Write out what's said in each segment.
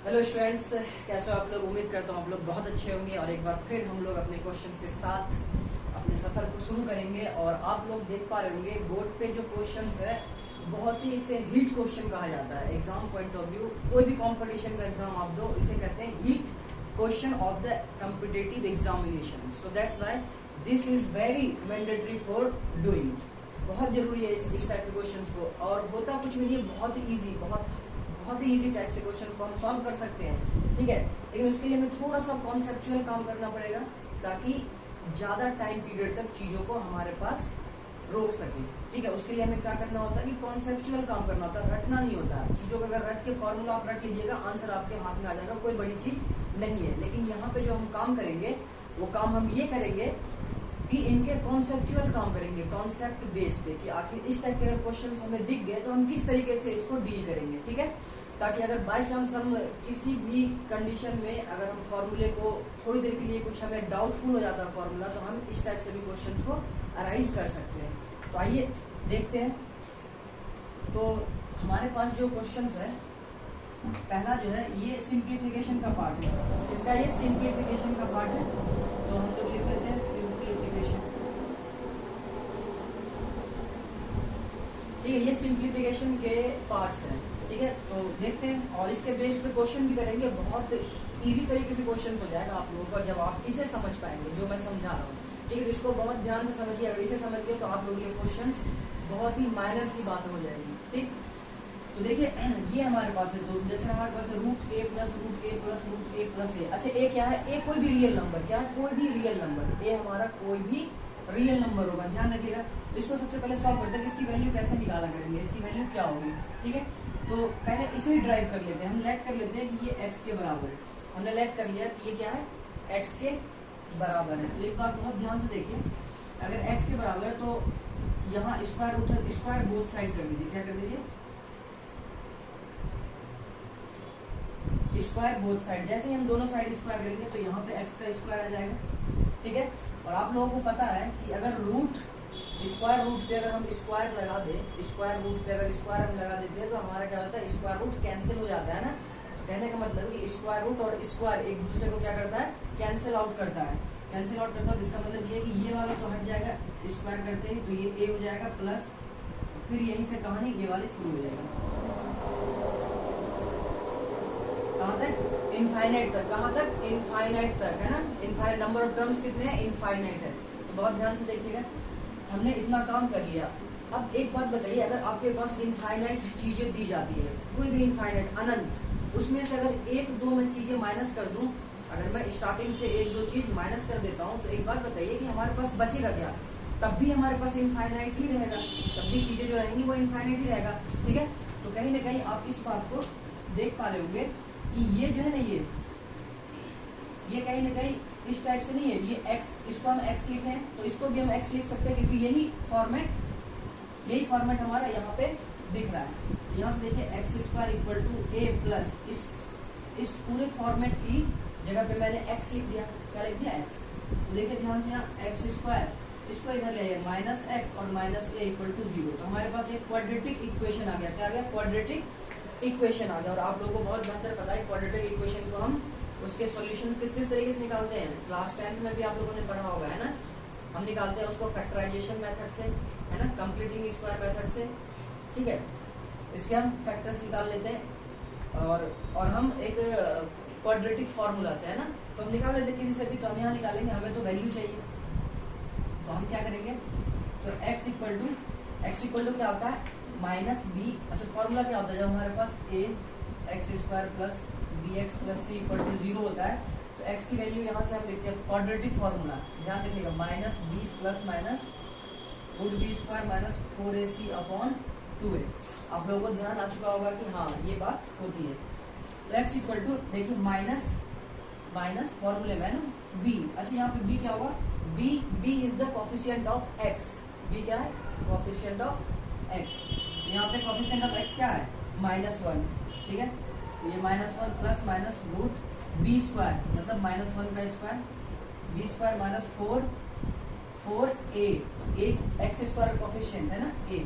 Hello students, कैसे हो आप लोग। उम्मीद करता हूँ आप लोग बहुत अच्छे होंगे और एक बार फिर हम लोग अपने क्वेश्चंस के साथ अपने सफर को शुरू करेंगे। और आप लोग देख पा रहे होंगे बोर्ड पे जो क्वेश्चंस है बहुत ही इसे हीट क्वेश्चन कहा जाता है। एग्जाम पॉइंट ऑफ व्यू कोई भी कॉम्पिटिशन का एग्जाम आप दो, इसे कहते हैं heat question of the competitive examination. So that's why this is very mandatory for doing. बहुत जरूरी है इस टाइप के क्वेश्चंस को। और होता कुछ भी नहीं है, बहुत ही ईजी, बहुत ही इजी टाइप से क्वेश्चन को हम सॉल्व कर सकते हैं, ठीक है। लेकिन उसके लिए हमें थोड़ा सा कॉन्सेप्चुअल काम करना पड़ेगा ताकि ज्यादा टाइम पीरियड तक चीजों को हमारे पास रोक सके, ठीक है। उसके लिए हमें क्या करना होता है कि कॉन्सेप्चुअल काम करना होता है, रटना नहीं होता है चीजों का। अगर रट के फॉर्मूला आप रट लीजिएगा, आंसर आपके हाथ में आ जाएगा, कोई बड़ी चीज नहीं है। लेकिन यहाँ पे जो हम काम करेंगे वो काम हम ये करेंगे कि इनके कॉन्सेप्चुअल काम करेंगे, कॉन्सेप्ट बेस पे, कि आखिर इस टाइप के अगर क्वेश्चंस हमें दिख गए तो हम किस तरीके से इसको डील करेंगे, ठीक है। ताकि अगर बाय चांस हम किसी भी कंडीशन में अगर हम फॉर्मूले को थोड़ी देर के लिए कुछ हमें डाउटफुल हो जाता है फॉर्मूला, तो हम इस टाइप से भी क्वेश्चंस को अराइज कर सकते हैं। तो आइए देखते हैं। तो हमारे पास जो क्वेश्चंस है, पहला जो है ये सिंप्लीफिकेशन का पार्ट है, इसका ये सिंप्लीफिकेशन का पार्ट है। तो हम लोग लिख लेते हैं सिंप्लीफिकेशन, ठीक है। ये सिंप्लीफिकेशन के पार्ट्स हैं, ठीक है। तो देखते हैं और इसके बेस पे क्वेश्चन भी करेंगे। बहुत इजी तरीके से क्वेश्चन हो जाएगा आप लोगों का जब आप इसे समझ पाएंगे जो मैं समझा रहा हूँ, ठीक है। तो इसको बहुत ध्यान से समझिए। अगर इसे समझ गए तो आप लोगों के क्वेश्चंस बहुत ही माइनर सी बात हो जाएगी, ठीक। तो देखिए ये हमारे पास है, तो जैसे हमारे पास है रूट ए प्लस रूट ए प्लस रूट ए प्लस ए। अच्छा ए क्या है? ए कोई भी रियल नंबर, क्या है? कोई भी रियल नंबर। ए हमारा कोई भी रियल नंबर होगा, ध्यान रखिएगा। इसको सबसे पहले सॉल्व करते हैं कि इसकी वैल्यू कैसे निकाला करेंगे, इसकी वैल्यू क्या होगी, ठीक है। तो पहले इसे ड्राइव कर लेते हैं, हम लेट कर लेते हैं कि ये x के बराबर है। हमने लेट कर लिया कि ये क्या है, x के बराबर है। तो एक बात बहुत ध्यान से देखिए, अगर x के बराबर है तो यहाँ स्क्वायर रूट है, स्क्वायर बोथ साइड कर दीजिए। क्या कर दीजिए? Square both side. जैसे ही हम दोनों साइड स्क्वायर करेंगे तो यहाँ पे x का स्क्वायर आ जाएगा, ठीक है। और आप लोगों को पता है कि अगर रूट स्क्वायर रूट पे अगर हम स्क्वायर लगा दे, स्क्वायर रूट पे अगर स्क्वायर हम लगा देते हैं तो हमारा क्या होता है, स्क्वायर रूट कैंसिल हो जाता है ना। तो कहने का मतलब कि स्क्वायर रूट और स्क्वायर एक दूसरे को क्या करता है, कैंसिल आउट करता है। कैंसिल आउट करता है तो इसका मतलब ये कि ये वाला तो हट जाएगा स्क्वायर करते ही, तो ये ए हो जाएगा प्लस, फिर यहीं से कहानी ये वाली शुरू हो जाएगी। कहाँ तक? इनफाइनाइट तक। कहाँ तक? इनफाइनाइट तक, है ना। इनफाइनाइट नंबर ऑफ टर्म्स कितने हैं? इनफाइनाइट है। तो बहुत ध्यान से देखिएगा, हमने इतना काम कर लिया। अब एक बात बताइए, अगर आपके पास इनफाइनाइट चीजें दी जाती है, कोई भी इनफाइनाइट अनंत, उसमें से अगर एक दो मैं चीजें माइनस कर दूं, अगर मैं स्टार्टिंग से एक दो चीज माइनस कर देता हूं, तो एक बात बताइए कि हमारे पास बचेगा क्या? तब भी हमारे पास इनफाइनाइट ही रहेगा, तब भी चीजें जो रहेंगी वो इनफाइनाइट ही रहेगा, ठीक है। तो कहीं ना कहीं आप इस बात को देख पा रहे होंगे कि ये जो है ना, ये कहीं ना कहीं इस टाइप से नहीं है। ये x, इसको हम x लिखें तो इसको भी हम x लिख सकते हैं, क्योंकि यही फॉर्मेट हमारा यहाँ पे दिख रहा है। यहाँ से देखिए x square equal to a plus, इस पूरे फॉर्मेट की जगह पे मैंने x लिख दिया। क्या लिख दिया? x। तो देखिए ध्यान से, यहाँ एक्स स्क्वायर, इसको इधर ले माइनस एक्स और माइनस ए इक्वल टू 0। तो हमारे पास एक क्वाड्रेटिक इक्वेशन आ गया। क्या आ गया? क्वाड्रेटिक इक्वेशन आ गया। और आप लोगों को बहुत बेहतर पता है क्वाड्रेटिक इक्वेशन को हम उसके सॉल्यूशंस किस किस तरीके से निकालते हैं। क्लास 10th में भी आप लोगों ने पढ़ा होगा, है ना। हम निकालते हैं उसको फैक्टराइजेशन मेथड से, है ना, कंप्लीटिंग स्क्वायर मेथड से, ठीक है। इसके हम फैक्टर्स निकाल लेते हैं और हम एक क्वाड्रेटिक फार्मूला से, है ना, तो हम निकाल लेते हैं किसी से भी। तो हम यहाँ निकालेंगे, हमें तो वैल्यू चाहिए, तो हम क्या करेंगे, तो x इक्वल टू क्या होता है, माइनस बी। अच्छा फॉर्मूला क्या होता है, जब हमारे पास a x square plus b x plus c equal to 0 होता है, तो x की वैल्यू यहाँ से हम लिखते हैं क्वाड्रेटिक फार्मूला, ध्यान रखिएगा, minus b plus minus root b square minus 4ac upon 2a। आप लोगों को ध्यान आ चुका होगा कि हाँ ये बात होती है। तो x इक्वल टू देखिए माइनस फॉर्मूले में ना b। अच्छा यहाँ पे b क्या होगा, b is the coefficient of x। b क्या है? Coefficient of x। यहाँ पे कोफिशिएंट ऑफ x क्या है? -1, ठीक है। तो ये -1 plus minus root b square, मतलब -1 का square, b square minus 4a, x square coefficient है ना a,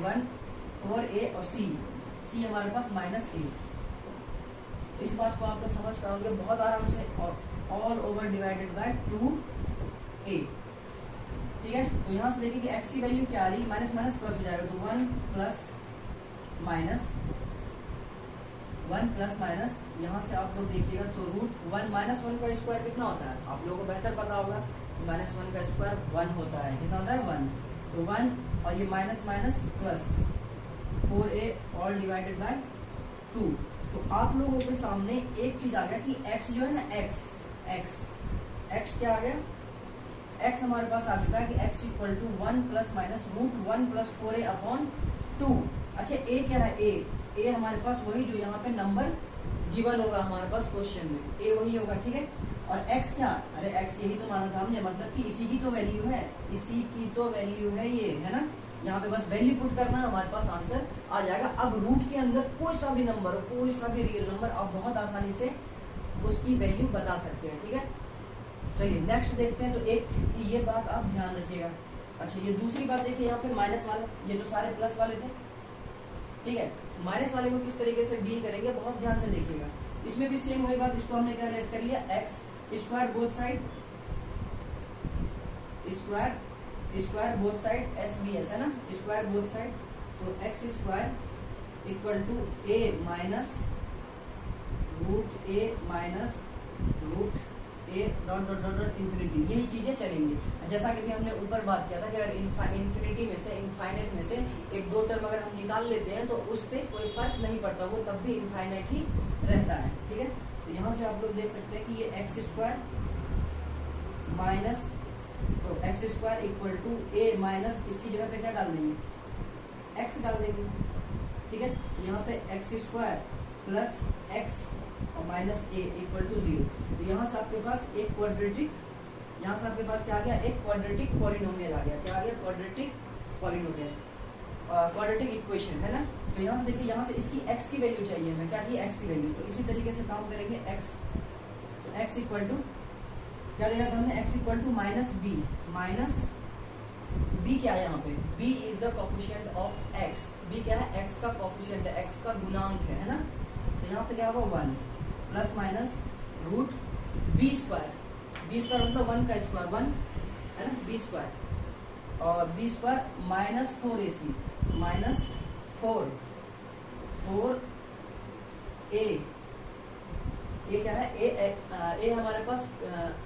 1 4a और c हमारे पास -a। इस बात को आप लोग समझ पाओगे बहुत आराम से। और all over divided by 2a, ठीक है। तो यहाँ से देखिए कि x की वैल्यू क्या आ रही है, माइनस माइनस प्लस हो जाएगा, तो 1 प्लस माइनस यहाँ से आप लोग देखिएगा तो रूट 1 माइनस 1 का स्क्वायर कितना होता है, आप लोगों को बेहतर पता होगा। तो माइनस 1 का स्क्वायर 1 होता है, कितना होता है 1, तो 1 और ये minus minus plus 4a all divided by 2। तो आप लोगों के सामने एक चीज आ गया कि x जो है ना x क्या आ गया, x हमारे पास आ चुका है कि x equal to 1 plus minus root 1 plus 4a upon 2। अच्छा a क्या है, a हमारे पास वही जो यहाँ पे नंबर गिवन होगा हमारे पास क्वेश्चन में, a वही होगा, ठीक है। और x क्या, अरे x यही तो माना था हमने, मतलब कि इसी की तो वैल्यू है, इसी की तो वैल्यू है ये, है ना। यहाँ पे बस वैल्यू पुट करना है, हमारे पास आंसर आ जाएगा। अब रूट के अंदर कोई सा भी नंबर, कोई सा भी रियल नंबर आप बहुत आसानी से उसकी वैल्यू बता सकते हैं, ठीक है। चलिए नेक्स्ट देखते हैं। तो एक ये बात आप ध्यान रखिएगा। अच्छा ये दूसरी बात देखिए, यहाँ पे माइनस वाला, ये तो सारे प्लस वाले थे, ठीक है। माइनस वाले को किस तरीके से डील करेंगे बहुत ध्यान से देखिएगा। इसमें भी सेम वही बात, इसको हमने क्या लेट कर लिया, x square both side, square both side SBS है ना, स्क्वायर बोथ साइड। तो x square equal to a minus root a dot dot dot dot infinity, यही चीजें चलेंगी। जैसा कि भी हमने ऊपर बात किया था कि अगर इन्फिनिटी में से, इनफाइनाइट में से एक दो टर्म अगर हम निकाल लेते हैं तो उस पर कोई फर्क नहीं पड़ता, वो तब भी इनफाइनाइट ही रहता है, ठीक है। तो यहाँ से आप लोग देख सकते हैं कि ये एक्स स्क्वायर माइनस, तो x square equal to a minus, इसकी जगह पे क्या डाल देंगे, x डाल देंगे, ठीक है। यहाँ पे एक्स स्क्वायर प्लस एक्स और माइनस a इक्वल टू 0। तो यहाँ से आपके पास एक क्वाड्रेटिक, यहाँ से आपके पास क्या आ गया, एक क्वाड्रेटिक पॉलिनोमियल आ गया, क्या आ गया, क्वाड्रेटिक पॉलिनोमियल, क्वाड्रेटिक इक्वेशन, है ना। तो यहाँ से देखिए, यहाँ से इसकी x की वैल्यू चाहिए हमें, क्या चाहिए, x की वैल्यू। तो इसी तरीके से काम करेंगे, x, तो x इक्वल टू क्या लिखा था हमने, x equal to minus b क्या है यहाँ पे, b is the coefficient of x, b क्या है, x का कोफिशिएंट है, x का गुणांक है ना। तो यहाँ पे क्या होगा 1 plus minus root b square मतलब 1 का स्क्वायर 1 है ना, b स्क्वायर, और b square minus 4ac minus 4a, ये क्या है, a हमारे पास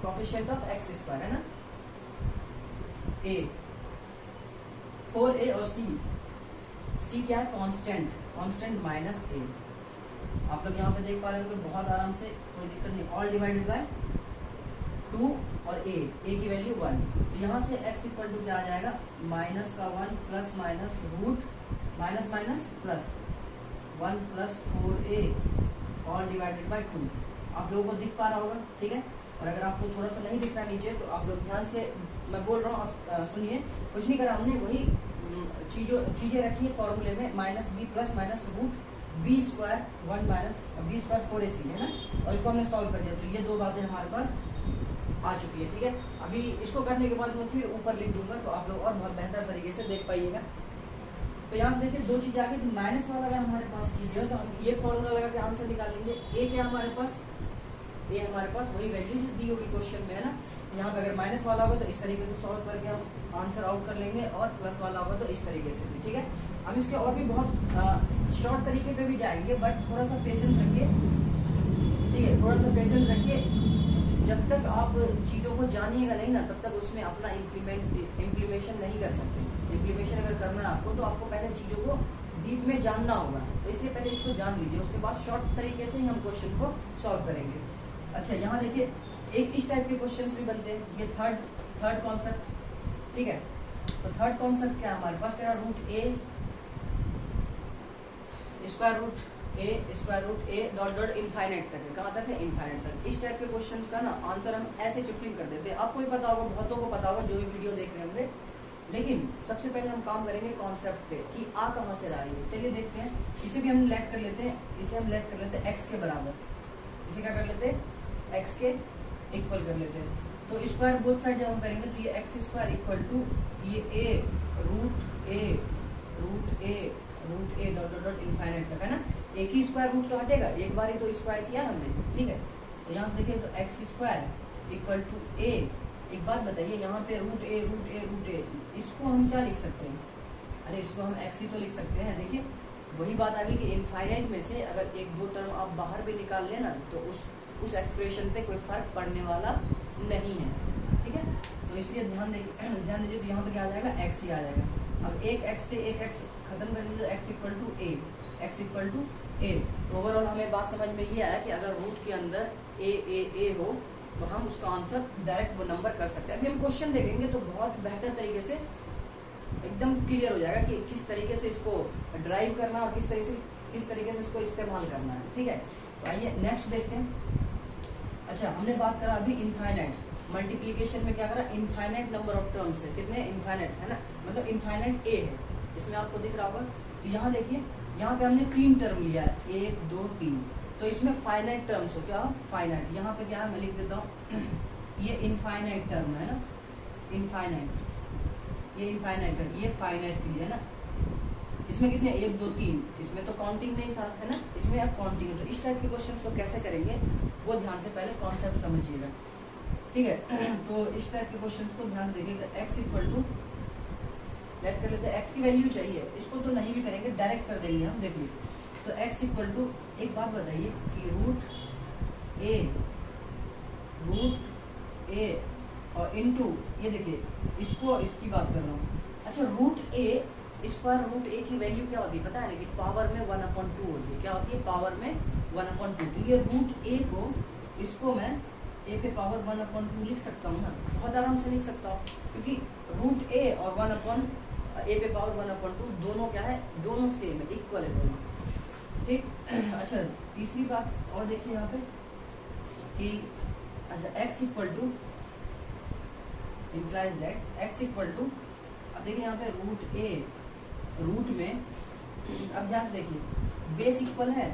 कोफिशिएंट ऑफ x स्क्वायर है ना, a 4a और c क्या है, कांस्टेंट माइनस a। आप लोग यहाँ पे देख पा रहे होंगे बहुत आराम से, कोई दिक्कत नहीं, ऑल डिवाइडेड बाय 2 और a की वैल्यू 1। तो यहाँ से x इक्वल टू क्या आ जाएगा, माइनस का 1 plus minus root minus minus plus 1 plus 4a all divided by 2। आप लोगों को दिख पा रहा होगा, ठीक है। और अगर आपको थोड़ा सा नहीं दिख रहा नीचे तो आप लोग ध्यान से, मैं बोल रहा हूँ आप सुनिए, कुछ नहीं करा हमने, वही चीजें रखी है फॉर्मूले में, minus b plus minus root b square 1 minus b square 4ac है ना, और इसको हमने सॉल्व कर दिया। तो ये दो बातें हमारे पास आ चुकी है, ठीक है। अभी इसको करने के बाद मैं फिर ऊपर लिख दूंगा तो आप लोग और बहुत बेहतर तरीके से देख पाइएगा। तो यहाँ से देखिए दो चीज आ गई, माइनस वाला अगर हमारे पास चीज है तो हम ये फॉर्मूला लगा के आंसर निकालेंगे। a क्या हमारे पास वही वैल्यू जो दी होगी क्वेश्चन में, है ना। यहाँ पे अगर माइनस वाला होगा तो इस तरीके से सॉल्व करके हम आंसर आउट कर लेंगे, और प्लस वाला होगा तो इस तरीके से भी, ठीक है। हम इसके और भी बहुत शॉर्ट तरीके पे भी जाएंगे, बट थोड़ा सा पेशेंस रखिए, ठीक है, थोड़ा सा पेशेंस रखिए। जब तक आप चीज़ों को जानिएगा नहीं ना, तब तक उसमें अपना इम्प्लीमेशन नहीं कर सकते। इम्प्लीमेशन अगर करना है आपको तो आपको पहले चीज़ों को डीप में जानना होगा, तो इसलिए पहले इसको जान लीजिए, उसके बाद शॉर्ट तरीके से ही हम क्वेश्चन को सॉल्व करेंगे। अच्छा यहाँ देखिए, एक इस टाइप के क्वेश्चंस भी बनते हैं, ये थर्ड कॉन्सेप्ट, ठीक है। तो थर्ड कॉन्सेप्ट क्या है हमारे पास, क्या root a square root a dot dot infinite तक है, कहाँ तक है, इनफाइनाइट तक। इस टाइप के क्वेश्चंस का ना आंसर हम ऐसे चुटकी कर देते हैं, आपको भी पता होगा, बहुतों को पता होगा जो भी वीडियो देख रहे होंगे। लेकिन सबसे पहले हम काम करेंगे कॉन्सेप्ट पे कि आ कहाँ से रहा है। चलिए देखते हैं, इसे भी हम लेट कर लेते हैं, इसे हम लेट कर लेते हैं x के बराबर, इसे क्या कर लेते हैं, x के इक्वल कर लेते हैं। तो स्क्वायर बोथ साइड जब हम करेंगे तो ये एक्स स्क्वायर इक्वल टू ये a root a dot dot dot infinite तक, है ना। एक ही स्क्वायर रूट तो हटेगा, एक बार ही तो स्क्वायर किया हमने, ठीक है। तो यहाँ से देखिए तो एक्स स्क्वायर इक्वल टू ए, एक बात बताइए यहाँ पे रूट ए रूट ए रूट ए, इसको हम क्या लिख सकते हैं, अरे इसको हम एक्स ही तो लिख सकते हैं। देखिए वही बात आ गई कि इनफाइनाइट में से अगर एक दो टर्म आप बाहर भी निकाल लेना तो उस एक्सप्रेशन पे कोई फर्क पड़ने वाला नहीं है, ठीक है। तो इसलिए ध्यान दीजिए, तो यहाँ पे क्या आ जाएगा, एक्स ही आ जाएगा। अब एक एक्स से एक एक्स खत्म कर दीजिए, X equal to A, X equal to A. तो ओवरऑल हमें बात समझ में ये आया कि अगर रूट के अंदर ए हो तो हम उसका आंसर डायरेक्ट वो नंबर कर सकते हैं। अभी हम क्वेश्चन देखेंगे तो बहुत बेहतर तरीके से एकदम क्लियर हो जाएगा कि किस तरीके से इसको ड्राइव करना है और किस तरीके से इसको इस्तेमाल करना है, ठीक है। तो आइए नेक्स्ट देखते हैं। अच्छा हमने बात करा अभी इनफाइनाइट, मल्टीप्लीकेशन में क्या करा, इनफाइनाइट नंबर ऑफ टर्म्स है, कितने इनफाइनाइट है ना, मतलब इनफाइनाइट ए है, इसमें आपको दिख रहा होगा। तो यहाँ देखिए यहाँ पे हमने 3 टर्म लिया है, 1 2 3, तो इसमें फाइनाइट टर्म्स हो, क्या फाइनाइट, यहाँ पे क्या है मैं लिख देता हूँ ये इनफाइनाइट टर्म है ना, इनफाइनाइट, ये इनफाइनाइट है, ये फाइनाइट के लिए है ना। इसमें कितने 1 2 3, इसमें तो काउंटिंग नहीं था है ना, इसमें अब काउंटिंग है। तो इस टाइप के क्वेश्चन को कैसे करेंगे वो ध्यान से पहले कॉन्सेप्ट समझिएगा, ठीक है। तो इस टाइप के क्वेश्चन को ध्यान से देखिएगा। एक्स इक्वल टू लेट कर लेते हैं, एक्स की वैल्यू चाहिए, इसको तो नहीं भी करेंगे डायरेक्ट कर देंगे हम, देखिए। तो एक्स इक्वल टू, एक बात बताइए कि रूट ए और इनटू, ये देखिए इसको और इसकी बात कर रहा हूँ। अच्छा रूट ए स्क्वायर रूट ए की वैल्यू क्या होती है पता है, लेकिन पावर में 1/2 होती है, क्या होती है पावर में 1/2। तो ये रूट ए को, इसको मैं ए पे पावर 1/2 लिख सकता हूँ ना, बहुत आराम से लिख सकता हूँ, क्योंकि रूट ए और ए पे पावर 1/2 दोनों क्या है, दोनों सेम है, इक्वल है दोनों, ठीक। अच्छा तीसरी बात और देखिए यहाँ पे कि अच्छा x equal to implies that x equal to, अब देखिए यहाँ पे रूट में, अब ध्यान से देखिए बेस इक्वल है,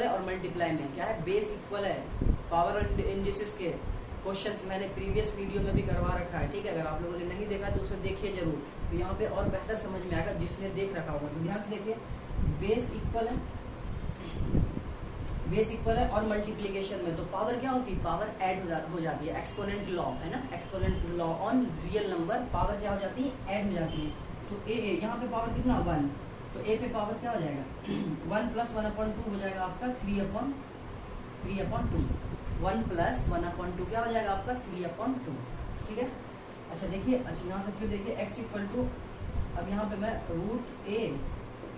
और मल्टीप्लाई में क्या है, बेस इक्वल है। पावर एंड इंडिसेस के क्वेश्चंस मैंने प्रीवियस वीडियो में भी करवा रखा है, ठीक है। अगर आप लोगों ने नहीं देखा तो उसे देखिए जरूर, तो यहाँ पे और बेहतर समझ में आएगा जिसने देख रखा होगा। तो ध्यान से देखिए बेस इक्वल है और मल्टीप्लिकेशन में तो पावर क्या होती है, पावर ऐड हो जाती है, एक्सपोनेंट लॉ है ना, exponent law on real number, power क्या हो जाती है, ऐड हो जाती है। तो ए यहाँ पे पावर कितना 1, तो ए पे पावर क्या हो जाएगा 1 + 1/2 हो जाएगा आपका 3/2, 1 + 1/2 क्या हो जाएगा आपका 3/2, ठीक है। अच्छा देखिए, अच्छा यहाँ से फिर देखिए एक्स इक्वल टू, अब यहाँ पे मैं रूट ए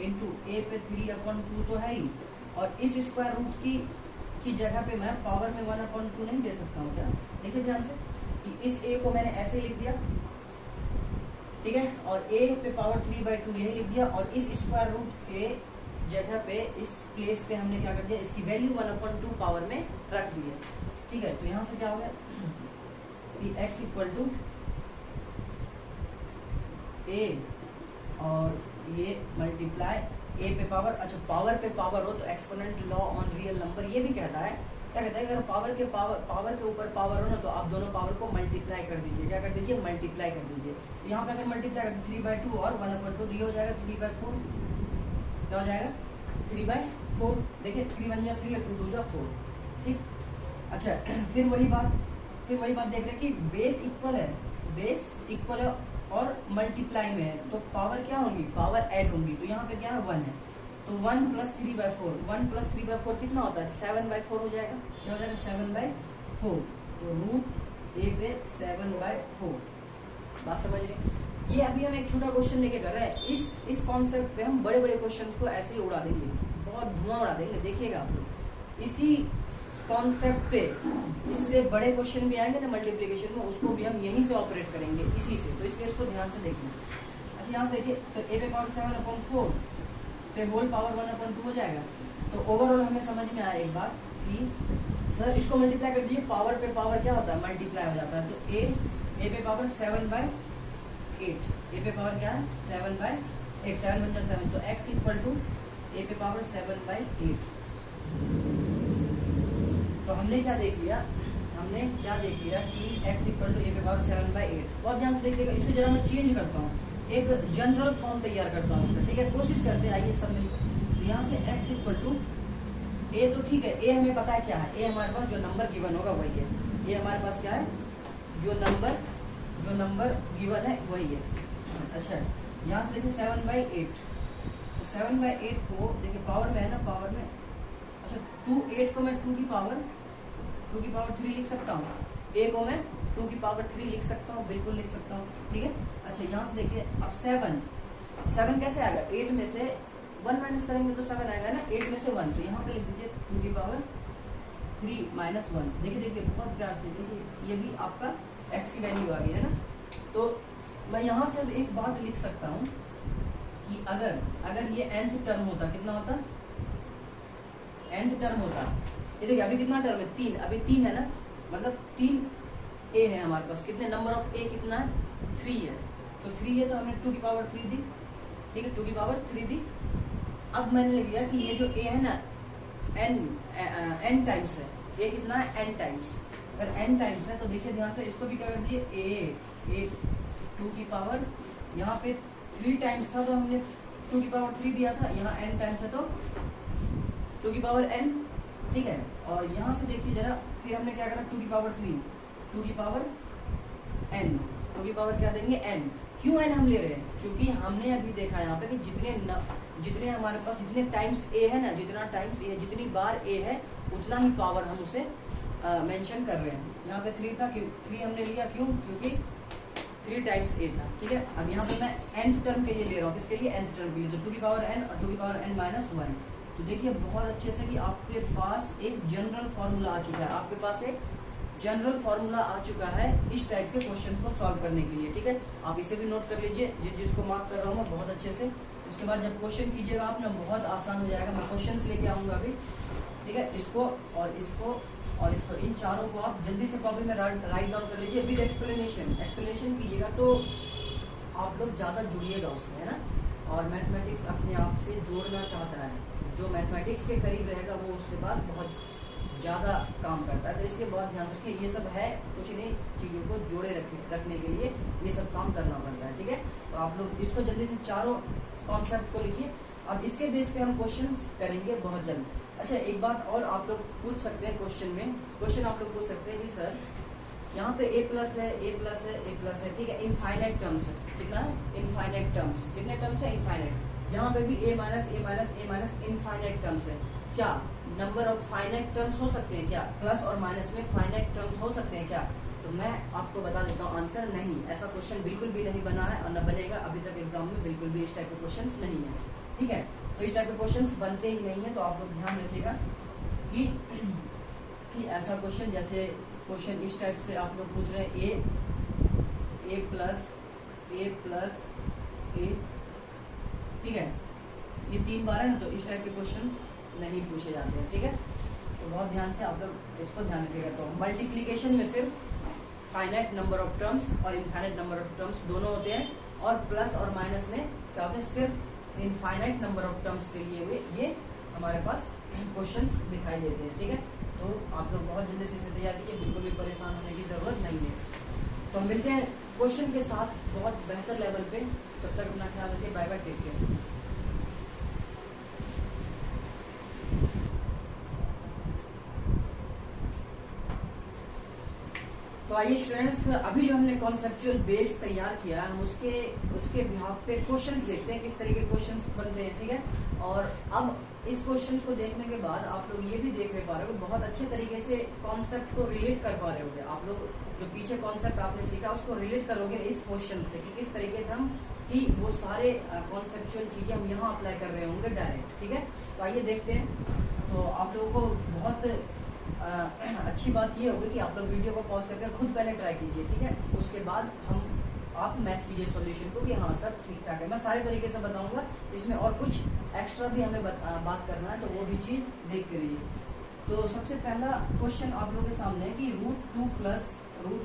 इंटू ए पे 3/2 तो है ही, और इस स्क्वायर रूट की जगह पे मैं पावर में 1/2 नहीं दे सकता हूँ क्या, देखिए ध्यान से कि इस ए को मैंने ऐसे लिख दिया, ठीक है, और ए पे पावर 3/2 यही लिख दिया, और इस स्क्वायर रूट के जगह पे इस प्लेस पे हमने क्या कर दिया, इसकी वैल्यू 1/2 पावर में रख दी है, ठीक है। तो यहाँ से क्या हो गया कि x इक्वल टू ए और ये मल्टीप्लाई ए पे पावर, अच्छा पावर पे पावर हो तो exponent law on real number ये भी कहता है, क्या कहता है, अगर पावर के ऊपर पावर हो ना तो आप दोनों पावर को मल्टीप्लाई कर दीजिए, क्या कर दीजिए, मल्टीप्लाई कर दीजिए। तो यहाँ पे अगर मल्टीप्लाई कर 3/2 और 1/2 ये हो जाएगा 3/4, क्या हो जाएगा 3/4, देखिए 3 1 जा 3 2 2 जा 4, ठीक। अच्छा फिर वही बात देख रहे हैं कि बेस इक्वल है और मल्टीप्लाई में है, तो पावर क्या होगी, पावर ऐड होंगी, तो यहाँ पे क्या है 1 है, तो 1 + 3/4, 1 + 3/4 कितना होता है 7/4 हो जाएगा, क्या हो जाएगा 7/4, तो रूट ए पे 7/4, बात समझ रहे। ये अभी हम एक छोटा क्वेश्चन लेके कर रहे हैं, इस कॉन्सेप्ट पे हम बड़े बड़े क्वेश्चन को ऐसे ही उड़ा देंगे, बहुत धुआं उड़ा देंगे, देखिएगा आप लोग। इसी कॉन्सेप्ट पे इससे बड़े क्वेश्चन भी आएंगे ना मल्टीप्लिकेशन में, उसको भी हम यहीं से ऑपरेट करेंगे इसी से, तो इसलिए इसको ध्यान से देखिए। अच्छा यहाँ से देखिए, तो ए पे पावर 7/4 पे होल पावर 1/2 हो जाएगा। तो ओवरऑल हमें समझ में आया एक बात कि सर इसको मल्टीप्लाई कर दीजिए, पावर पे पावर क्या होता है, मल्टीप्लाई हो जाता है, तो ए पे पावर 7/8, ए पे पावर क्या है 7/8, 7 × 7, तो x इक्वल टू ए पे पावर 7/8। तो हमने क्या देख लिया कि x इक्वल टू ए पे पावर 7/8। बहुत ध्यान से देखिएगा, इसे जरा मैं चेंज करता हूँ, एक जनरल फॉर्म तैयार करता हूँ इसका, ठीक है, कोशिश करते हैं, आइए सब मिलकर यहाँ से x इक्वल टू ए, तो ठीक है, ए हमें पता है क्या है, ए हमारे पास जो नंबर गिवन होगा वही है, ये हमारे पास क्या है, जो नंबर गिवन है वही है। अच्छा, यहाँ से देखिए 7/8, तो 7/8 को देखिए पावर में है ना, पावर में, अच्छा 8 को मैं 2 की पावर 3 लिख सकता हूँ, ए को मैं 2 की पावर 3 लिख सकता हूँ, बिल्कुल लिख सकता हूँ, ठीक है। अच्छा, यहाँ से देखिए अब 7 कैसे आएगा, 8 में से 1 माइनस करेंगे तो 7 आएगा ना, 8 में से 1, तो यहाँ पे लिख दीजिए 2 की पावर 3 माइनस 1। देखिए बहुत प्यार से देखिए, ये भी आपका x की वैल्यू आ गई है ना। तो मैं यहाँ से एक बात लिख सकता हूँ कि अगर ये nth टर्म होता, कितना होता, nth टर्म होता, ये देखिए अभी कितना टर्म है, 3, अभी 3 है ना, मतलब 3 a है हमारे पास, कितने नंबर ऑफ a कितना है, 3 है, तो 3 है तो हमने 2 की पावर 3 दी, ठीक है, 2 की पावर 3 दी। अब मैंने लिख दिया कि ये जो a है ना, n टाइम्स है, ये कितना है, n टाइम्स, अगर n टाइम्स है तो देखिए ध्यान से इसको भी क्या कर दिए, a 2 की पावर, यहाँ पे 3 टाइम्स था तो हमने 2 की पावर 3 दिया था, यहाँ n टाइम्स है तो 2 की पावर n, ठीक है। और यहाँ से देखिए जरा, फिर हमने क्या करा, 2 की पावर 3, 2 की पावर n, 2 की पावर क्या देंगे, n। क्यों n हम ले रहे हैं, क्योंकि हमने अभी देखा यहाँ पे कि जितने हमारे पास जितने टाइम्स a है ना, जितना टाइम्स a है, जितनी बार a है उतना ही पावर हम उसे मेंशन कर रहे हैं। यहाँ पे 3 था, 3 हमने लिया, क्यों, क्योंकि 3 टाइम्स a था, ठीक है। अब यहाँ पे मैं nth टर्म के लिए ले रहा हूँ, किसके लिए, nth टर्म के लिए, तो 2 की पावर n और 2 की पावर n माइनस 1। तो देखिए बहुत अच्छे से कि आपके पास एक जनरल फॉर्मूला आ चुका है, आपके पास एक जनरल फॉर्मूला आ चुका है इस टाइप के क्वेश्चंस को सॉल्व करने के लिए, ठीक है। आप इसे भी नोट कर लीजिए, जिसको मार्क कर रहा हूँ मैं बहुत अच्छे से। उसके बाद जब क्वेश्चन कीजिएगा आप ना, बहुत आसान हो जाएगा। मैं क्वेश्चंस लेके आऊँगा अभी, ठीक है। इसको और इसको और इसको, इन चारों को आप जल्दी से कॉपी में राइट डाउन कर लीजिए विद एक्सप्लेनेशन कीजिएगा तो आप लोग ज़्यादा जुड़िएगा उससे, है ना। और मैथमेटिक्स अपने आप से जोड़ना चाहता है, जो मैथमेटिक्स के करीब रहेगा वो उसके पास बहुत ज़्यादा काम करता है। तो इसके बहुत ध्यान रखिए, ये सब है कुछ नहीं, चीज़ों को जोड़े रखने के लिए ये सब काम करना पड़ता है, ठीक है। तो आप लोग इसको जल्दी से चारों कॉन्सेप्ट को लिखिए। अब इसके बेस पे हम क्वेश्चन करेंगे बहुत जल्द। अच्छा, एक बात और आप लोग पूछ सकते हैं क्वेश्चन आप लोग पूछ सकते हैं कि सर यहाँ पे a प्लस है, ठीक है, इनफाइनाइट टर्म्स है, कितना है, इनफाइनाइट टर्म्स, कितने टर्म्स है, इनफाइनाइट। यहाँ पे भी a माइनस इनफाइनाइट टर्म्स है, क्या नंबर ऑफ फाइनाइट टर्म्स हो सकते हैं क्या, प्लस और माइनस में फाइनाइट टर्म्स हो सकते हैं क्या। तो मैं आपको बता देता हूँ आंसर नहीं, ऐसा क्वेश्चन बिल्कुल भी नहीं बना है और न बनेगा। अभी तक एग्जाम में बिल्कुल भी इस टाइप के क्वेश्चंस नहीं है, ठीक है। तो इस टाइप के क्वेश्चंस बनते ही नहीं है, तो आप लोग ध्यान रखिएगा कि ऐसा क्वेश्चन, जैसे क्वेश्चन इस टाइप से आप लोग पूछ रहे हैं a प्लस a, ठीक है, ये 3 बार है ना, तो इस टाइप के क्वेश्चन नहीं पूछे जाते हैं, ठीक है। तो बहुत ध्यान से आप लोग इसको ध्यान रखिएगा। तो मल्टीप्लिकेशन में सिर्फ फाइनाइट नंबर ऑफ टर्म्स और इनफाइनाइट नंबर ऑफ टर्म्स दोनों होते हैं, और प्लस और माइनस में क्या होता है, सिर्फ इनफाइनाइट नंबर ऑफ टर्म्स के लिए हुए ये हमारे पास क्वेश्चंस दिखाई देते हैं, ठीक है। तो आप लोग बहुत जल्दी से इसे तैयार कीजिए, बिल्कुल भी परेशान होने की ज़रूरत नहीं है। तो हम मिलते हैं क्वेश्चन के साथ बहुत बेहतर लेवल पे, तब तक अपना ख्याल रखिए, बाय बाय, टेक केयर। तो आइए स्टूडेंट्स, अभी जो हमने कॉन्सेप्चुअल बेस तैयार किया है, हम उसके बिहाफ पे क्वेश्चंस देखते हैं, किस तरीके के क्वेश्चंस बनते हैं, ठीक है। और अब इस क्वेश्चंस को देखने के बाद आप लोग ये भी देख पा रहे हो, बहुत अच्छे तरीके से कॉन्सेप्ट को रिलेट कर पा रहे होंगे आप लोग। जो पीछे कॉन्सेप्ट आपने सीखा उसको रिलेट करोगे इस क्वेश्चन से, कि किस तरीके से हम कि वो सारे कॉन्सेप्चुअल चीजें हम यहाँ अप्लाई कर रहे होंगे डायरेक्ट, ठीक है। तो आइए देखते हैं। तो आप लोगों को बहुत अच्छी बात ये होगी कि आप लोग वीडियो को पॉज करके खुद पहले ट्राई कीजिए, ठीक है। उसके बाद आप मैच कीजिए सॉल्यूशन को कि हाँ सर ठीक ठाक है। मैं सारे तरीके से बताऊंगा, इसमें और कुछ एक्स्ट्रा भी हमें बात करना है, तो वो भी चीज़ देख के रहिए। तो सबसे पहला क्वेश्चन आप लोगों के सामने है कि रूट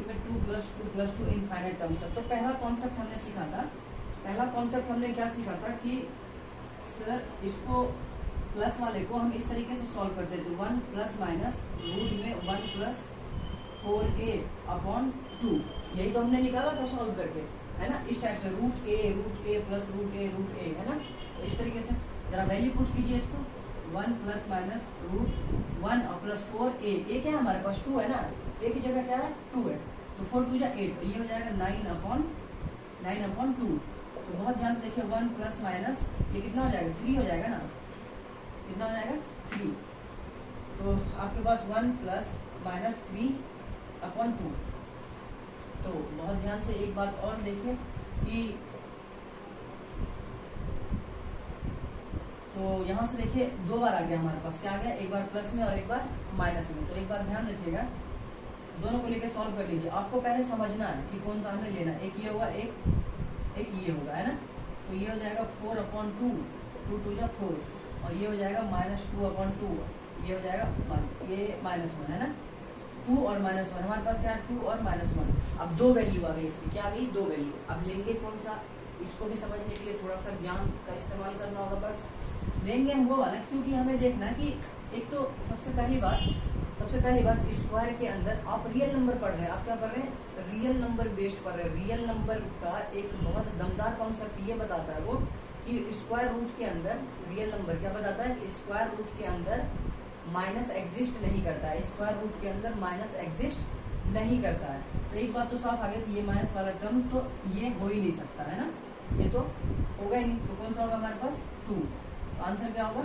में 2 + 2 इनफाइनाइट टर्म्स है। तो पहला कॉन्सेप्ट हमने सीखा था, क्या सीखा था कि सर इसको प्लस वाले को हम इस तरीके से सॉल्व करते थे, 1 प्लस माइनस रूट में 1 + 4a/2, यही तो हमने निकाला था सॉल्व करके, है ना। इस टाइप से रूट ए + रूट a, है ना। तो इस तरीके से जरा जरा वैल्यू पुट कीजिए इसको, 1 प्लस माइनस रूट 1 और प्लस 4a, ए क्या है हमारे पास 2 है ना, ए की जगह क्या है 2 है, तो 4 2 जा 8, तो ये हो जाएगा 9/2। तो बहुत ध्यान से देखिए 1 प्लस माइनस ये कितना हो जाएगा 3 हो जाएगा ना, कितना हो जाएगा 3, तो आपके पास 1 प्लस माइनस 3/2। तो बहुत ध्यान से एक बात और देखिए कि तो यहाँ से देखिए 2 बार आ गया हमारे पास, क्या आ गया, एक बार प्लस में और एक बार माइनस में। तो एक बार ध्यान रखिएगा, दोनों को लेके सॉल्व कर लीजिए। आपको पहले समझना है कि कौन सा हमें लेना है, एक ये होगा एक ये होगा, है ना। तो ये हो जाएगा 4/2, 2 2 जा 4, और ये हो जाएगा -2/2, ये हो जाएगा 1, ये -1 है ना, 2 और -1 हमारे पास क्या है 2 और -1। अब 2 वैल्यू आ गई इसकी, क्या आ गई 2 वैल्यू। अब लेंगे कौन सा, इसको भी समझने के लिए थोड़ा सा ज्ञान का इस्तेमाल करना होगा। बस लेंगे हम वो वाला, क्योंकि हमें देखना है कि एक तो सबसे पहली बात स्क्वायर के अंदर आप रियल नंबर पढ़ रहे हैं, आप क्या पढ़ रहे हैं, रियल नंबर बेस्ड पढ़ रहे हैं। रियल नंबर का एक बहुत दमदार कॉन्सेप्ट ये बताता है वो कि स्क्वायर रूट के अंदर रियल नंबर क्या बताता है कि स्क्वायर रूट के अंदर माइनस एग्जिस्ट नहीं करता है, स्क्वायर रूट के अंदर माइनस एग्जिस्ट नहीं करता है। तो एक बात तो साफ आ गया कि ये माइनस वाला टर्म तो ये हो ही नहीं सकता है ना, ये तो होगा ही नहीं। तो कौन सा होगा हमारे पास 2, आंसर क्या होगा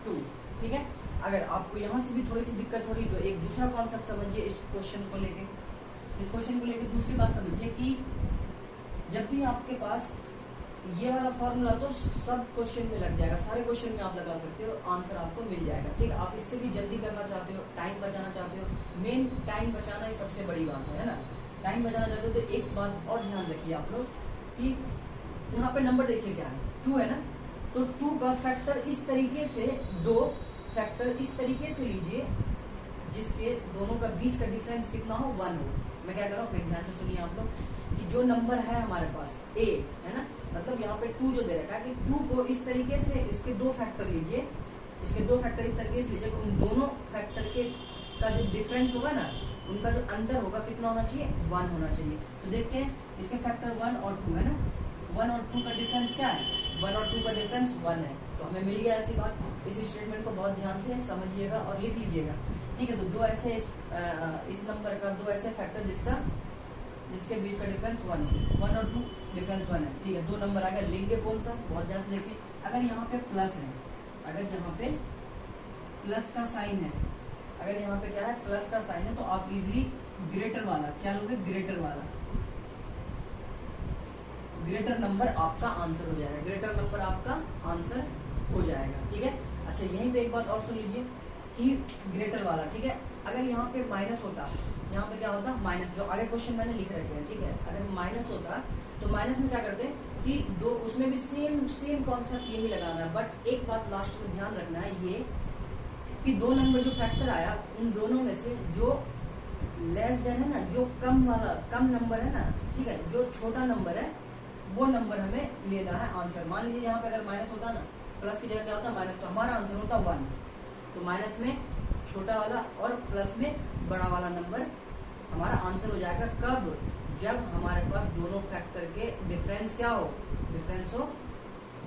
2, ठीक है। अगर आपको यहाँ से भी थोड़ी सी दिक्कत हो रही तो एक दूसरा कॉन्सेप्ट समझिए इस क्वेश्चन को लेके दूसरी बात समझिए कि जब भी आपके पास ये वाला फॉर्मूला तो सब क्वेश्चन में लग जाएगा, सारे क्वेश्चन में आप लगा सकते हो, आंसर आपको मिल जाएगा, ठीक है। आप इससे भी जल्दी करना चाहते हो, टाइम बचाना चाहते हो, मेन टाइम बचाना ही सबसे बड़ी बात है ना। टाइम बचाना चाहते हो तो एक बात और ध्यान रखिए आप लोग कि यहाँ पे नंबर देखिए क्या है 2 है ना, तो 2 का फैक्टर इस तरीके से, 2 फैक्टर इस तरीके से लीजिए जिसके दोनों का बीच का डिफरेंस कितना हो 1 हो। मैं क्या कर रहा हूँ फिर ध्यान से सुनिए आप लोग कि जो नंबर है हमारे पास a है ना, मतलब यहाँ पे 2 जो दे रखा है कि 2 को इस तरीके से इसके 2 फैक्टर लीजिए, इसके 2 फैक्टर इस तरीके से लीजिए, उन दोनों फैक्टर के का जो डिफरेंस होगा ना, उनका जो अंतर होगा कितना होना चाहिए 1 होना चाहिए। तो देखते हैं इसके फैक्टर 1 और 2 है ना, 1 और 2 का डिफरेंस क्या है, 1 और 2 का डिफरेंस 1 है। तो हमें मिल गया ऐसी बात। इस स्टेटमेंट को बहुत ध्यान से समझिएगा और लिख लीजिएगा, ठीक है। तो 2 ऐसे इस नंबर का 2 ऐसे फैक्टर जिसके बीच का डिफरेंस 1 और 2 डिफरेंस 1 है, ठीक है। 2 नंबर आ गया, लिंक कौन सा, बहुत ध्यान से देखिए। अगर यहाँ पे प्लस है, अगर यहाँ पे प्लस का साइन है, अगर यहाँ पे क्या है प्लस का साइन है, तो आप इजिली ग्रेटर वाला क्या लोगे, ग्रेटर वाला, ग्रेटर नंबर आपका आंसर हो जाएगा, ग्रेटर नंबर आपका आंसर हो जाएगा, ठीक है। अच्छा यहीं पे एक बात और सुन लीजिए कि ग्रेटर वाला, ठीक है, अगर यहाँ पे माइनस होता, यहाँ पे क्या होता माइनस, जो आगे क्वेश्चन मैंने लिख रखे हैं, ठीक है। अगर माइनस होता तो माइनस में क्या करते कि 2, उसमें भी सेम कॉन्सेप्ट यही लगाना है, बट एक बात लास्ट में ध्यान रखना है ये कि 2 नंबर जो फैक्टर आया उन दोनों में से जो लेस देन है ना, जो कम नंबर है ना, ठीक है, जो छोटा नंबर है वो नंबर हमें लेना है आंसर। मान लीजिए यहाँ पे अगर माइनस होता ना, प्लस की जगह क्या होता माइनस, तो हमारा आंसर होता 1। तो माइनस में छोटा वाला और प्लस में बड़ा वाला नंबर हमारा आंसर हो जाएगा। कब, जब हमारे पास दोनों फैक्टर के डिफरेंस क्या हो, डिफरेंस हो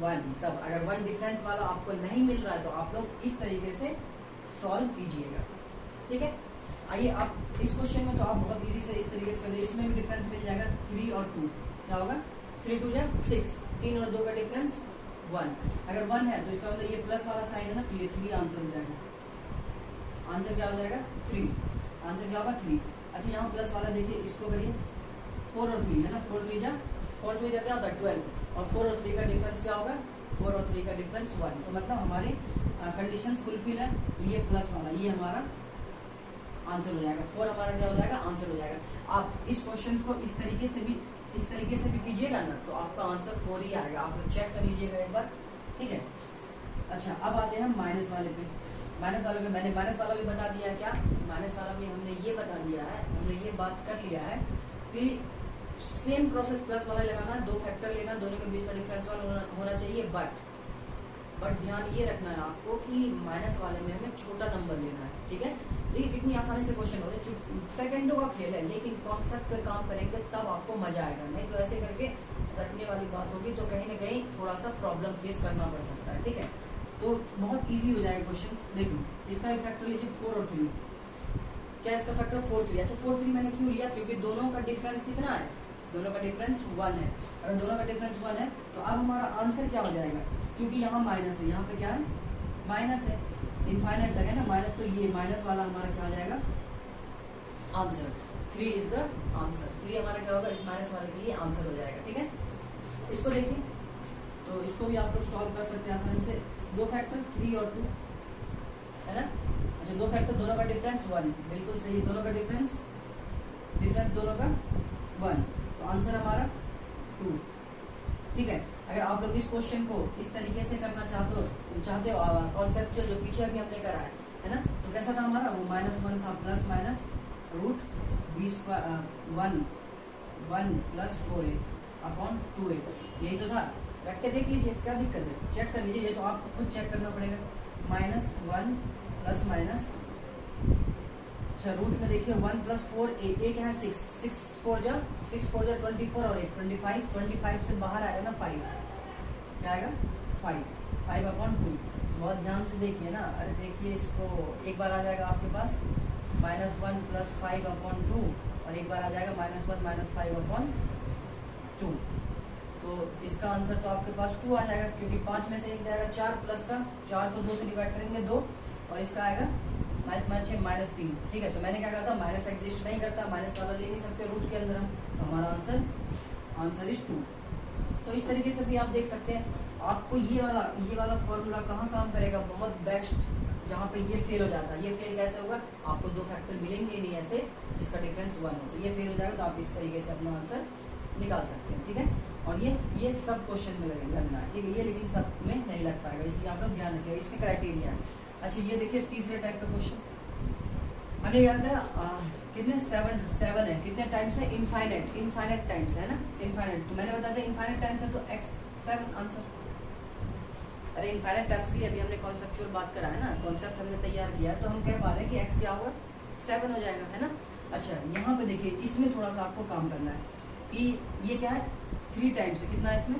1, तब। अगर 1 डिफरेंस वाला आपको नहीं मिल रहा है तो आप लोग इस तरीके से सॉल्व कीजिएगा, ठीक है। आइए आप इस क्वेश्चन में तो आप बहुत इजी से इस तरीके से कर दे, इसमें भी डिफरेंस मिल जाएगा 3 और 2, क्या होगा 3 2 6, 3 और 2 का डिफरेंस 1। अगर 1 है तो इसका मतलब ये प्लस वाला साइन है ना, तो ये 3 आंसर हो जाएगा, आंसर क्या हो जाएगा 3, आंसर क्या होगा 3। अच्छा यहाँ प्लस वाला देखिए, इसको करिए 4 और 3 है ना, 4 3 जा क्या होता है 12, और 4 और 3 का डिफरेंस क्या होगा, 4 और 3 का डिफरेंस 1। तो मतलब हमारे कंडीशन फुलफिल है, ये प्लस वाला ये हमारा आंसर हो जाएगा, 4 हमारा क्या हो जाएगा आंसर हो जाएगा। आप इस क्वेश्चन को इस तरीके से भी कीजिएगा ना तो आपका आंसर 4 ही आएगा, आप लोग चेक कर लीजिएगा एक बार, ठीक है। अच्छा अब आते हैं माइनस वाले पे। माइनस वाले पे मैंने माइनस वाला भी बता दिया, क्या माइनस वाला भी हमने ये बता दिया है, हमने ये बात कर लिया है कि सेम प्रोसेस प्लस वाला लगाना, 2 फैक्टर लेना, दोनों के बीच का डिफरेंस होना चाहिए, बट ध्यान ये रखना है आपको कि माइनस वाले में हमें छोटा नंबर लेना है, ठीक है। देखिए कितनी आसानी से क्वेश्चन हो रहे हैं, सेकंडों का खेल है, लेकिन कॉन्सेप्ट पे काम करेंगे तब आपको मजा आएगा, नहीं तो ऐसे करके रटने वाली बात होगी तो कहीं ना कहीं थोड़ा सा प्रॉब्लम फेस करना पड़ सकता है, ठीक है। तो बहुत इजी हो जाएगा क्वेश्चन। देखो इसका फैक्टर लीजिए 4 और 3, क्या इसका फैक्टर 4 3। अच्छा 4 3 मैंने क्यों लिया, क्योंकि दोनों का डिफरेंस कितना है, दोनों का डिफरेंस 1 है। अगर दोनों का डिफरेंस 1 है तो अब हमारा आंसर क्या हो जाएगा, क्योंकि यहाँ माइनस है, यहाँ पे क्या है माइनस है, इनफाइनाइट तक है ना माइनस, तो ये माइनस वाला हमारा क्या हो जाएगा आंसर। 3 इज द आंसर, 3 हमारा क्या होगा इस माइनस वाले के लिए आंसर हो जाएगा। ठीक है, इसको देखिए तो इसको भी आप लोग सॉल्व कर सकते हैं आसानी से। दो फैक्टर 3 और 2 है ना। अच्छा दो फैक्टर दोनों का डिफरेंस 1, बिल्कुल सही, दोनों का डिफरेंस दोनों का 1, तो आंसर हमारा 2। ठीक है, अगर आप लोग इस क्वेश्चन को इस तरीके से करना चाहते हो कॉन्सेप्चुअल जो पीछे अभी हमने करा है ना, तो कैसा था हमारा वो -1 था plus minus root b square 1 plus 4a upon 2a, यही तो था। रख के देख लीजिए क्या दिक्कत है, चेक कर लीजिए, ये तो आपको खुद चेक करना पड़ेगा। -1 प्लस माइनस, अच्छा रूट में देखिए 1 प्लस 4a, एक है 6, 6 4 जा 24 और 1 25 से बाहर आएगा ना 5, क्या आएगा 5 अपॉन 2। बहुत ध्यान से देखिए ना, अरे देखिए इसको एक बार आ जाएगा आपके पास -1 प्लस 5 अपॉन 2 और एक बार आ जाएगा -1 माइनस 5 अपॉन 2। तो इसका आंसर तो आपके पास 2 आ जाएगा, क्योंकि 5 में से एक जाएगा 4 प्लस का, 4 को 2 से डिवाइड करेंगे 2, और इसका आएगा -6 -3। ठीक है, तो मैंने क्या कहा था माइनस एग्जिस्ट नहीं करता, माइनस वाला ले नहीं सकते रूट के अंदर हम, तो हमारा आंसर इज 2। तो इस तरीके से भी आप देख सकते हैं। आपको ये वाला फॉर्मूला कहाँ काम करेगा, बहुत बेस्ट, जहाँ पे ये फेल हो जाता है। ये फेल कैसे होगा, आपको दो फैक्टर मिलेंगे ही नहीं ऐसे जिसका डिफरेंस 1 हो, तो ये फेल हो जाएगा, तो आप इस तरीके से अपना आंसर निकाल सकते हैं। ठीक है, और ये सब क्वेश्चन में लगना है। ठीक है, ये लेकिन सब में नहीं लग पाएगा, इसलिए आप लोग ध्यान रखिएगा, इसके क्राइटेरिया है। अच्छा ये देखिए तीसरे टाइप का क्वेश्चन हमने याद है कितने 7 है, कितने टाइम्स है इनफाइनाइट टाइम्स है ना, इनफाइनाइट। तो मैंने बता दिया इनफाइनाइट टाइम्स है तो x7 आंसर। अरे इनफाइनाइट टाइम्स की अभी हमने कॉन्सेप्चुअल बात करा है ना, कॉन्सेप्ट हमने तैयार किया है, तो हम कह पा रहे हैं कि x क्या होगा 7 हो जाएगा, है ना। अच्छा यहाँ पे देखिए इसमें थोड़ा सा आपको काम करना है कि ये क्या है 3 टाइम्स है, कितना है इसमें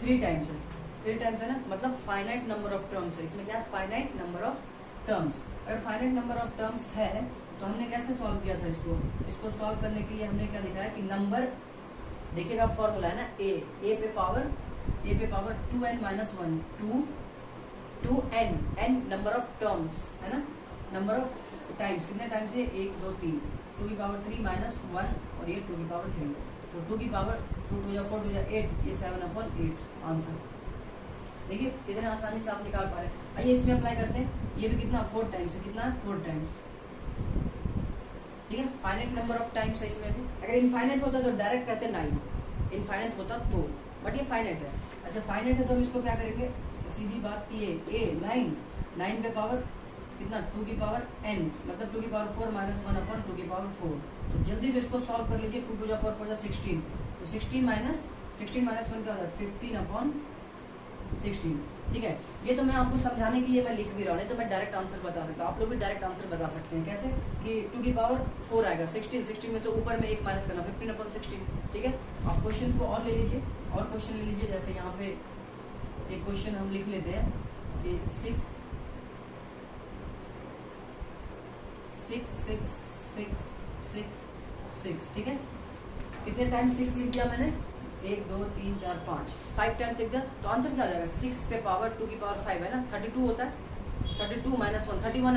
3 टाइम्स है, 3 टाइम्स है ना, मतलब फाइनाइट नंबर ऑफ टर्म्स है इसमें। क्या है फाइनाइट नंबर ऑफ टर्म्स। अगर फाइनाइट नंबर ऑफ टर्म्स है तो हमने कैसे सॉल्व किया था इसको सॉल्व करने के लिए हमने क्या दिखाया कि नंबर देखिएगा, फॉर्मूला है ना a पे power 2n minus 1 2n number of terms है ना, नंबर ऑफ टाइम्स कितने टाइम्स है 1 2 3 2 की पावर 3 माइनस 1 और ये 2 की पावर 3, तो 2 की पावर 2 2 4 2 8, ये 7/8 आंसर। देखिए कितने आसानी से आप निकाल पा रहे हैं। आइए इसमें अप्लाई करते हैं, ये भी कितना 4 टाइम्स है, कितना है 4 टाइम्स। ठीक है, फाइनाइट नंबर ऑफ टाइम्स है इसमें भी। अगर इनफाइनाइट होता तो डायरेक्ट कहते 9, इनफाइनाइट होता तो, बट ये फाइनाइट है। अच्छा फाइनाइट है तो हम इसको क्या करेंगे, सीधी बात की है 9 पे पावर कितना 2 की पावर n, मतलब 2 की पावर 4 माइनस 1 अपॉन 2 की पावर 4। तो जल्दी से इसको सॉल्व कर लीजिए, 2 2 जा 4 4 जा 16, तो 16 माइनस 1 क्या होता है 15 अपॉन 16। ठीक है, ये तो मैं आपको समझाने के लिए मैं लिख भी रहा हूँ, नहीं तो मैं डायरेक्ट आंसर बता सकता हूँ। आप लोग भी डायरेक्ट आंसर बता सकते हैं, कैसे कि 2 की पावर 4 आएगा 16 में से ऊपर में 1 माइनस करना 15 अपॉन 16। ठीक है, आप क्वेश्चन को और ले लीजिए, और क्वेश्चन ले लीजिए, जैसे यहाँ पे एक क्वेश्चन हम लिख लेते हैं कि 6 6 6 6 6 6। ठीक है, कितने टाइम 6 लिख दिया मैंने 1 2 3 4 5 टाइम्स लिख दिया, तो आंसर क्या हो जाएगा 6 पे पावर 2 की पावर 5 है ना, 32 होता है, 32 माइनस 1 31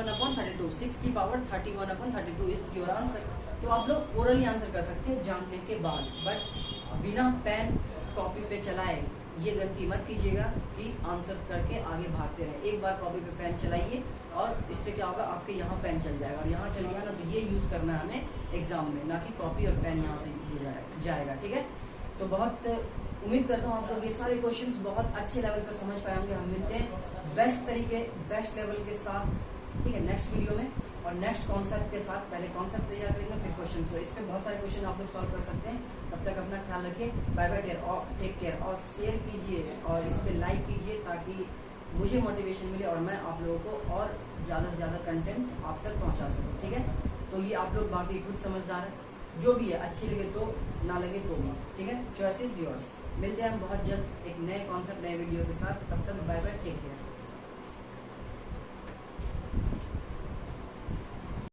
अपॉन 32 6 की power 31 upon 32 is your answer. तो आप लोग ओरली आंसर कर सकते हैं जानने के बाद, बट बिना पेन कॉपी पे चलाए ये गलती मत कीजिएगा कि आंसर करके आगे भागते रहे। एक बार कॉपी पे पेन चलाइए और इससे क्या होगा आपके यहाँ पेन चल जाएगा, और यहाँ चल गया ना तो ये यूज करना है हमें एग्जाम में, ना कि कॉपी और पेन यहाँ से जाएगा। ठीक है, तो बहुत उम्मीद करता हूँ आप लोग ये सारे क्वेश्चंस बहुत अच्छे लेवल पर समझ पाए होंगे। हम मिलते हैं बेस्ट लेवल के साथ, ठीक है, नेक्स्ट वीडियो में, और नेक्स्ट कॉन्सेप्ट के साथ। पहले कॉन्सेप्ट तैयार करेंगे फिर क्वेश्चन, तो इस पे बहुत सारे क्वेश्चन आप लोग सॉल्व कर सकते हैं। तब तक अपना ख्याल रखिए, बाय बाय टेक केयर, और शेयर कीजिए और इस पे लाइक कीजिए ताकि मुझे मोटिवेशन मिले और मैं आप लोगों को और ज़्यादा से ज़्यादा कंटेंट आप तक पहुँचा सकूँ। ठीक है, तो ये आप लोग बाकी खुद समझदार है। जो भी है, अच्छी लगे तो, ना लगे तो भी, ठीक है, चॉइस इज योर्स। मिलते हैं हम बहुत जल्द एक नए कॉन्सेप्ट नए वीडियो के साथ, तब तक बाय बाय, टेक केयर।